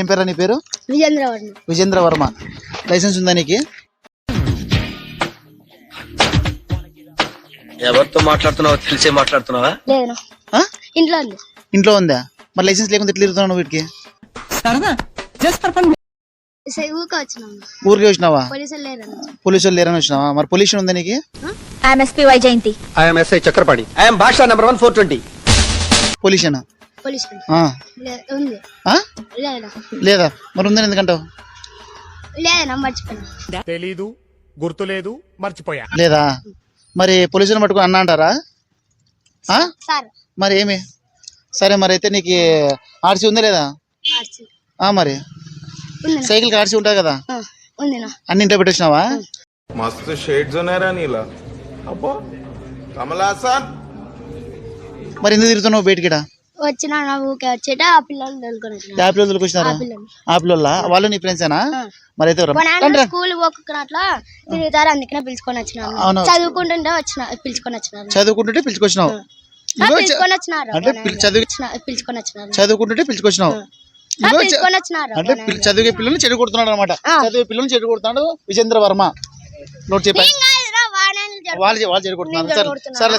ఏం పేరా నీ పేరు? విజేంద్ర వర్మ. లైసెన్స్ ఉందా నీకు? ఎవరితో మాట్లాడుతున్నావో తెలిసే మాట్లాడుతున్నావా? ఇంట్లో ఉందా? మరి లైసెన్స్ లేకుండా ఎట్లా తిరుగుతున్నావు వీటికి? ఊరికే వచ్చినావా? పోలీసులు లేరని వచ్చినావా? మరి పొల్యూషన్ ఉందా నీకు? చక్రపాణి. భాష నంబర్ 1 420. పొల్యూషన్ లేదా? మరి ఉందని ఎందుకంటావు? తెలీదు, గుర్తులేదు, మర్చిపోయా. లేదా? మరి పోలీసులు పట్టుకుని అన్న అంటారా? మరి ఏమి? సరే, మరి అయితే నీకు ఆర్సీ ఉందా లేదా? మరి సైకిల్ ఆర్సీ ఉంటుంది కదా, అన్ని ఇంట్లో పెట్టేసినావా? మస్తు షేడ్స్ ఉన్నారా నీలా? అబ్బో కమలాసన్. మరి ఎందుకు తిరుగుతున్నావు బయటికి? వచ్చిన వచ్చేట ఆ పిల్లలు ఆ పిల్లలు వచ్చినారా? ఆ పిల్లల వాళ్ళు నీ ఫ్రెండ్సేనా? మరి అయితే స్కూల్ పోకున్నట్లా తిరుగుతారు, అందుకనే పిలుచుకొని వచ్చిన. చదువుకుంటుంటే చదువుకుంటుంటే పిలుచుకొచ్చినావు. చదువుకుంటుంటే పిలుచుకొచ్చినావు అంటే చదివే పిల్లల్ని చెడు కొడుతున్నాడు అనమాట. చదివే పిల్లల్ని చెడు కొడుతున్నాడు విజేంద్ర వర్మ. నోట్ చెప్పాను, వాళ్ళు చెడు కొడుతున్నారు. సరే.